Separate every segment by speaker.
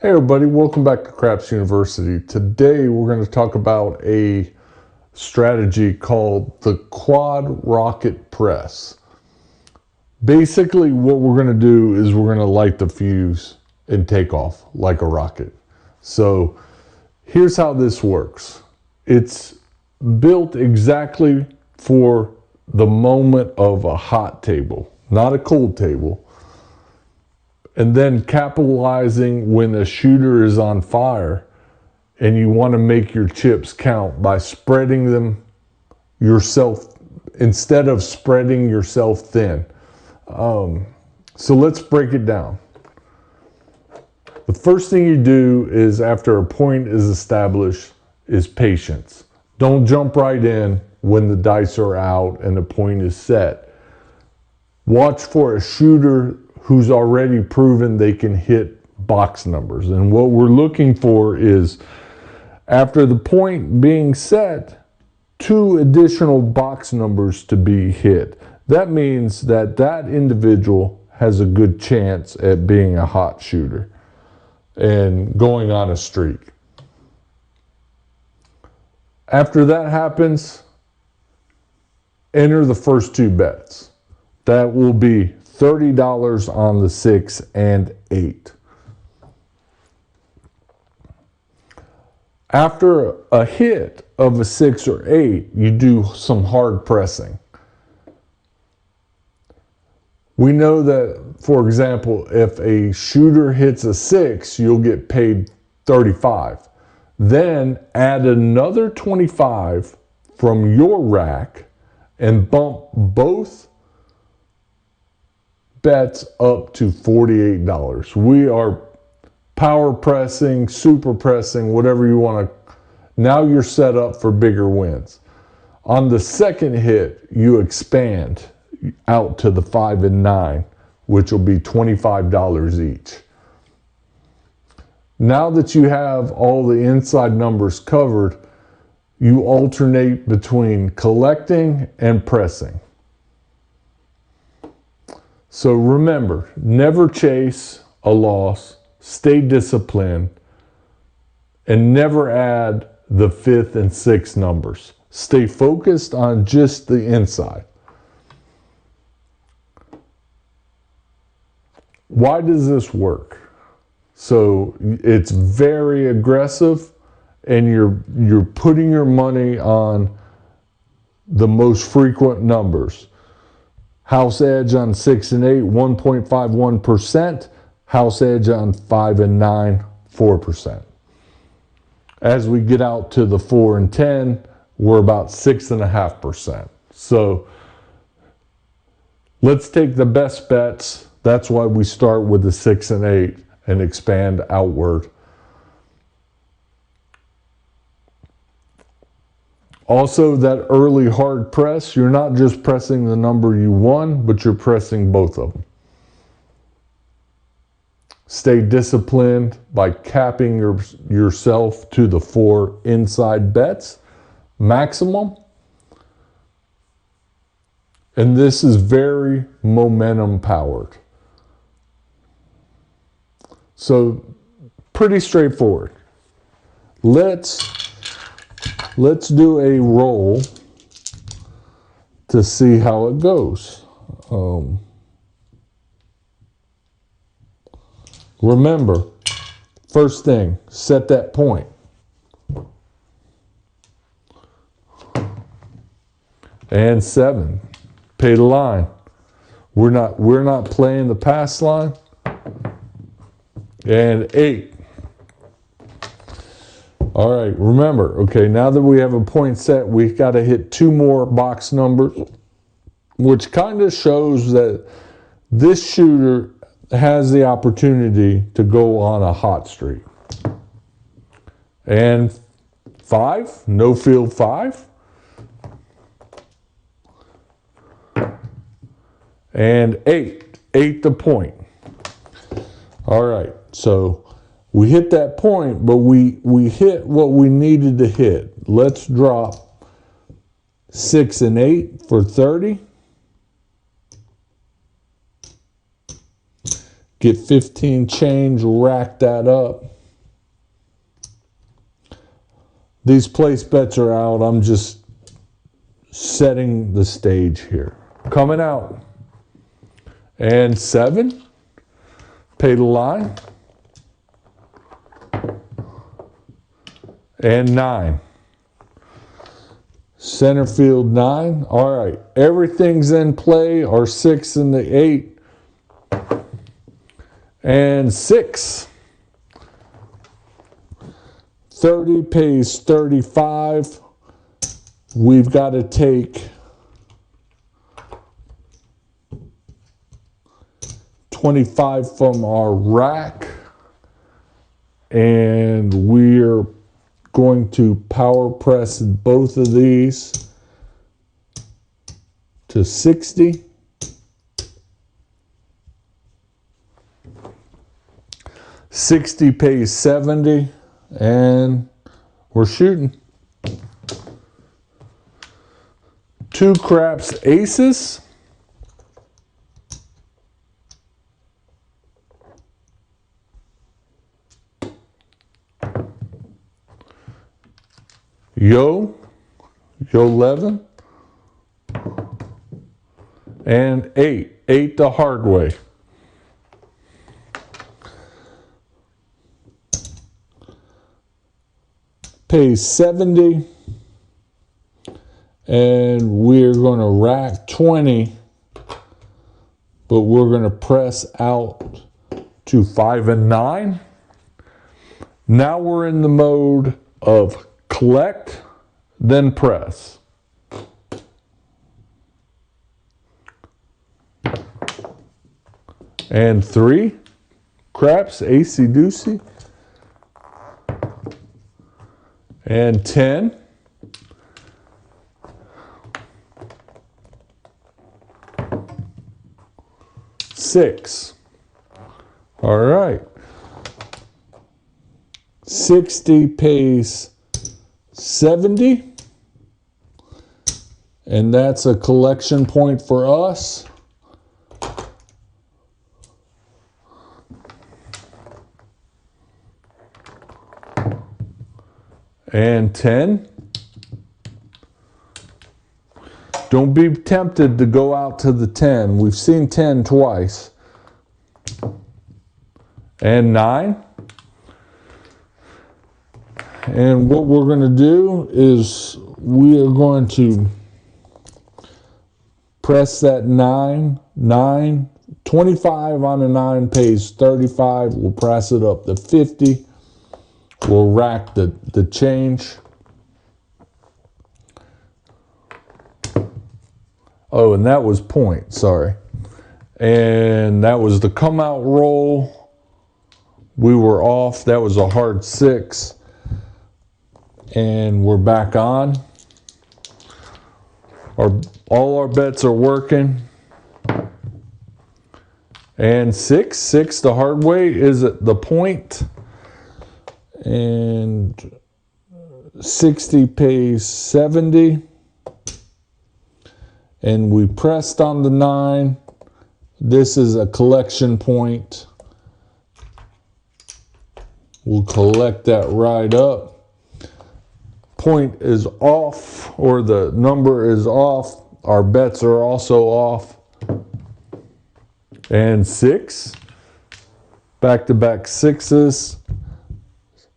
Speaker 1: Hey everybody, welcome back to Craps University. Today we're going to talk about a strategy called the quad rocket press. Basically what we're going to do is we're going to light the fuse and take off like a rocket. So here's how this works. It's built exactly for the moment of a hot table, not a cold table. And then capitalizing when a shooter is on fire and you want to make your chips count by spreading them yourself instead of spreading yourself thin. So let's break it down. The first thing you do is after a point is established is patience. Don't jump right in when the dice are out and the point is set. Watch for a shooter who's already proven they can hit box numbers. And what we're looking for is, after the point being set, 2 additional box numbers to be hit. That means that that individual has a good chance at being a hot shooter and going on a streak. After that happens, enter the first 2 bets. That will be $30 on the 6 and 8. After a hit of a 6 or 8, you do some hard pressing. We know that, for example, if a shooter hits a 6, you'll get paid 35. Then add another 25 from your rack and bump both bets up to $48. We are power pressing, super pressing, whatever you want to. Now you're set up for bigger wins. On the second hit, you expand out to the 5 and 9, which will be $25 each. Now that you have all the inside numbers covered, you alternate between collecting and pressing. So remember, never chase a loss, stay disciplined, and never add the 5th and 6th numbers. Stay focused on just the inside. Why does this work? So it's very aggressive and you're putting your money on the most frequent numbers. House edge on 6 and 8, 1.51%. House edge on 5 and 9, 4%. As we get out to the 4 and 10, we're about 6.5%. So let's take the best bets. That's why we start with the 6 and 8 and expand outward. Also, that early hard press, you're not just pressing the number you won, but you're pressing both of them. Stay disciplined by capping yourself to the 4 inside bets maximum. And this is very momentum powered. So pretty straightforward. Let's do a roll to see how it goes. Remember, first thing, set that point. And 7, pay the line. We're not playing the pass line. And 8. All right, remember, okay, now that we have a point set, we've got to hit 2 more box numbers, which kind of shows that this shooter has the opportunity to go on a hot streak. And 5, no field 5. And 8 the point. All right, so we hit that point, but we hit what we needed to hit. Let's drop 6 and 8 for 30. get 15 change, rack that up. These place bets are out. I'm just setting the stage here. Coming out. And 7. Pay the line. And 9. Center field 9. All right. Everything's in play. Our 6 and the 8. And 6. 30 pays 35. We've got to take 25 from our rack. And we're going to power press both of these to 60. 60 pays 70. And we're shooting. 2 craps aces. Yo 11. And 8. 8 the hard way. Pays 70, and we're going to rack 20, but we're going to press out to 5 and 9. Now we're in the mode of collect, then press. And 3 craps, acey deucey. And 10. Six. All right. 60 pays 70. And that's a collection point for us. And 10. Don't be tempted to go out to the 10. We've seen 10 twice. And 9. And what we're going to do is we are going to press that 9. 25 on a 9 pays 35. We'll press it up to 50. We'll rack the change. Oh, and that was point, sorry. And that was the come out roll. We were off. That was a hard 6. And we're back on. All our bets are working. And 6 the hard way is at the point. And 60 pays 70. And we pressed on the 9. This is a collection point. We'll collect that right up. Point is off, or the number is off. Our bets are also off. And 6. Back-to-back 6s.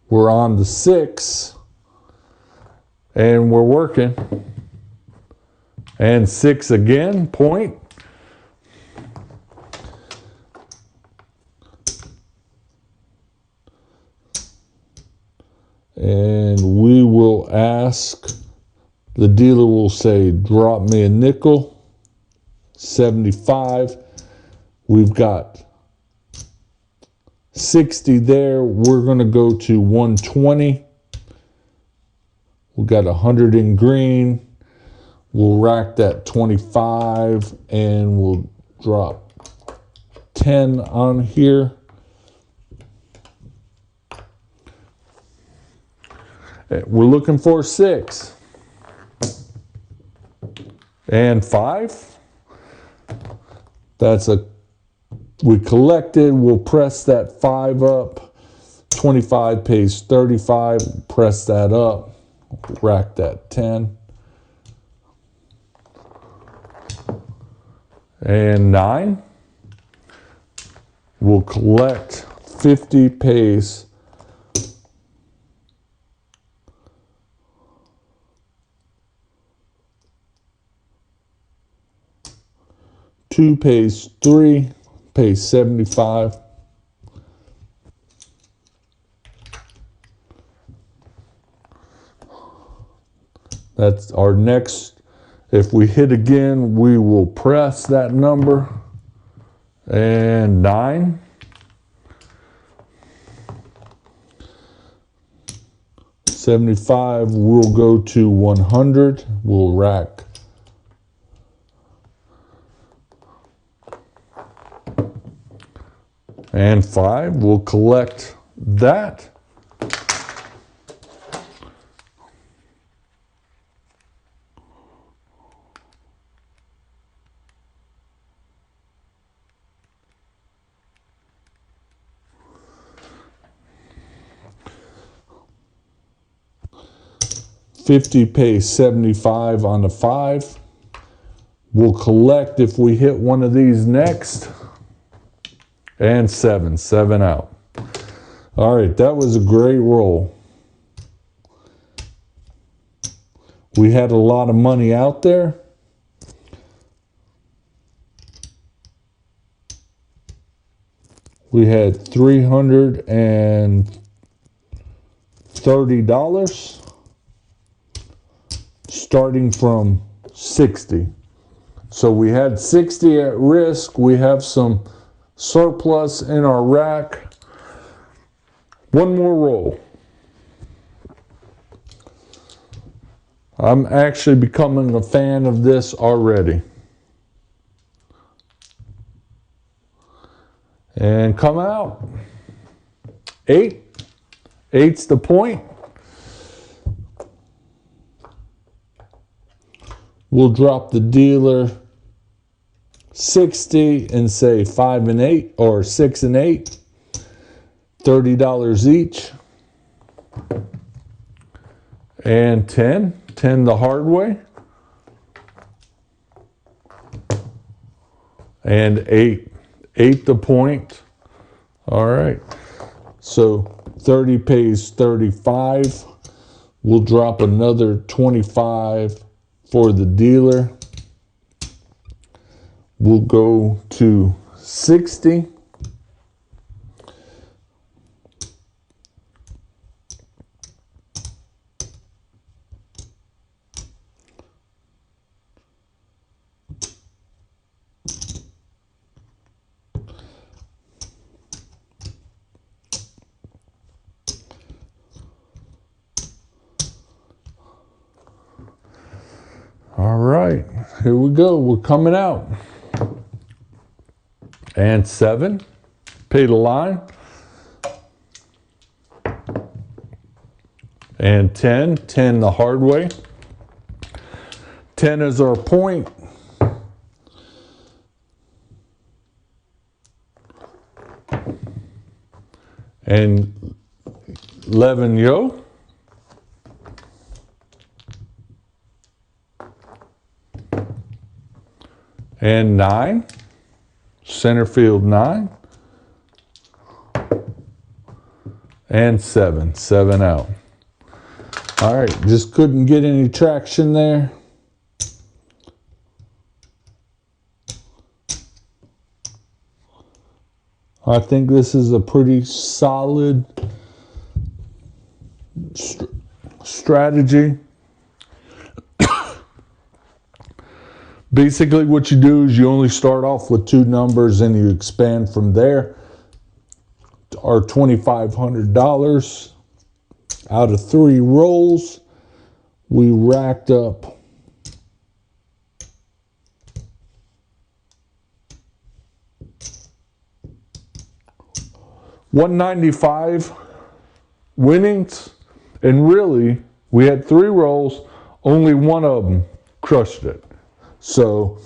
Speaker 1: We're on the 6, and we're working. And 6 again, point. And we will ask, the dealer will say, drop me a nickel, 75. We've got 60 there. We're going to go to 120. We've got 100 in green. We'll rack that 25 and we'll drop 10 on here. We're looking for 6 and 5. That's a We collected, we'll press that 5 up. 25 pays 35, press that up, rack that 10. And 9. We'll collect 50 pays 2 pays 3, pays 75. That's our next. If we hit again, we will press that number. And 9. $75 will go to 100. We'll rack. And 5. We'll collect that. $50 pays 75 on the 5. We'll collect if we hit one of these next. And 7 out. All right, that was a great roll. We had a lot of money out there. We had $330 starting from 60. So we had 60 at risk. We have some surplus in our rack. One more roll. I'm actually becoming a fan of this already. And come out. 8. 8's the point. We'll drop the dealer 60 and say 5 and 8 or 6 and 8. $30 each. And 10. 10 the hard way. And 8. 8 the point. All right. So 30 pays 35. We'll drop another 25 for the dealer. We'll go to 60. All right, here we go. We're coming out. And 7, pay the line. And 10, 10 the hard way. 10 is our point. And 11 yo. And 9, center field 9. And 7 out. All right, just couldn't get any traction there. I think this is a pretty solid strategy. Basically what you do is you only start off with 2 numbers and you expand from there. Our $2,500 out of 3 rolls, we racked up $195 winnings, and really we had 3 rolls, only one of them crushed it. So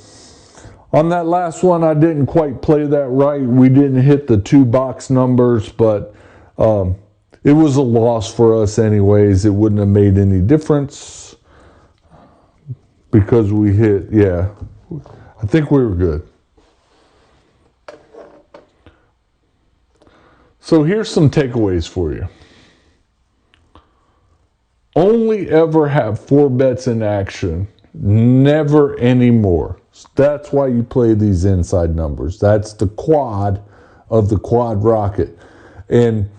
Speaker 1: On that last one, I didn't quite play that right. We didn't hit the 2 box numbers, but it was a loss for us anyways. It wouldn't have made any difference because we hit, yeah, I think we were good. So here's some takeaways for you. Only ever have 4 bets in action, never anymore. That's why you play these inside numbers. That's the quad of the quad rocket. And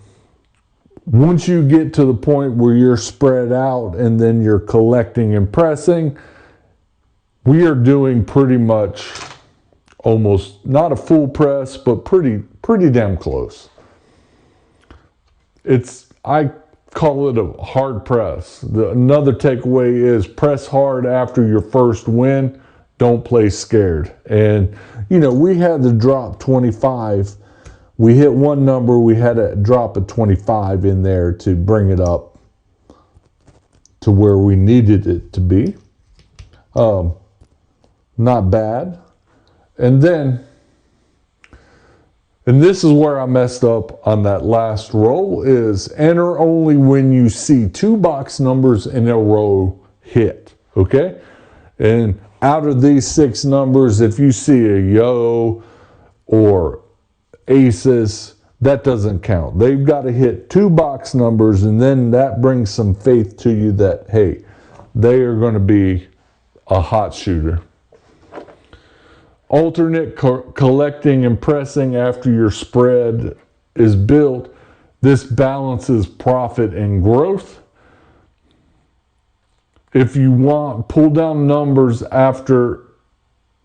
Speaker 1: once you get to the point where you're spread out and then you're collecting and pressing, we are doing pretty much almost not a full press, but pretty damn close. I call it a hard press. Another takeaway is press hard after your first win. Don't play scared. And, you know, we had to drop 25. We hit one number. We had to drop a 25 in there to bring it up to where we needed it to be. Not bad. And this is where I messed up on that last roll, is enter only when you see 2 box numbers in a row hit, okay? And out of these 6 numbers, if you see a yo or aces, that doesn't count. They've got to hit 2 box numbers, and then that brings some faith to you that, hey, they are going to be a hot shooter. Alternate collecting and pressing after your spread is built. This balances profit and growth. If you want, pull down numbers after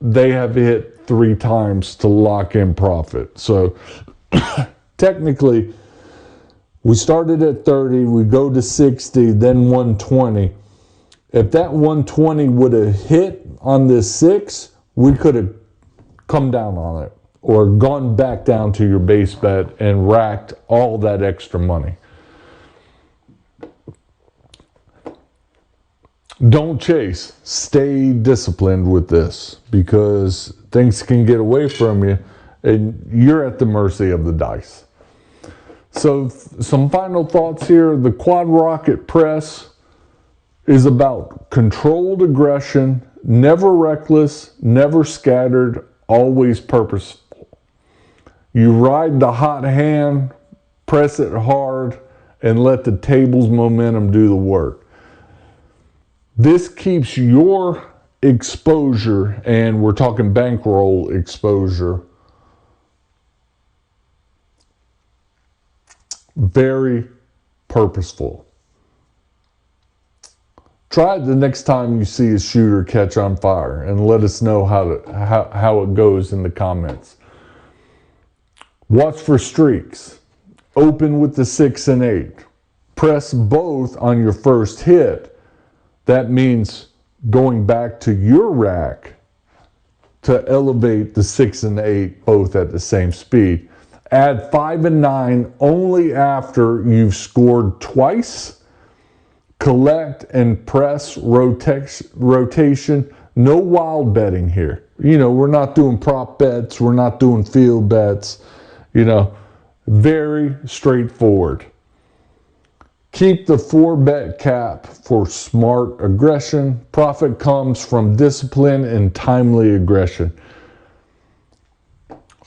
Speaker 1: they have hit 3 times to lock in profit. So technically, we started at 30, we go to 60, then 120. If that 120 would have hit on this 6, we could have come down on it or gone back down to your base bet and racked all that extra money. Don't chase. Stay disciplined with this because things can get away from you and you're at the mercy of the dice. So some final thoughts here. The quad rocket press is about controlled aggression, never reckless, never scattered, always purposeful. You ride the hot hand, press it hard, and let the table's momentum do the work. This keeps your exposure, and we're talking bankroll exposure, very purposeful. Try it the next time you see a shooter catch on fire and let us know how it goes in the comments. Watch for streaks. Open with the 6 and 8. Press both on your first hit. That means going back to your rack to elevate the 6 and 8 both at the same speed. Add 5 and 9 only after you've scored twice. Collect and press rotation. No wild betting here. You know, we're not doing prop bets. We're not doing field bets. You know, very straightforward. Keep the 4 bet cap for smart aggression. Profit comes from discipline and timely aggression.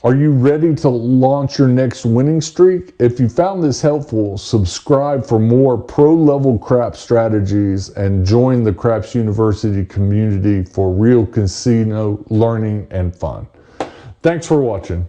Speaker 1: Are you ready to launch your next winning streak? If you found this helpful, subscribe for more pro-level craps strategies and join the Craps University community for real casino learning and fun. Thanks for watching.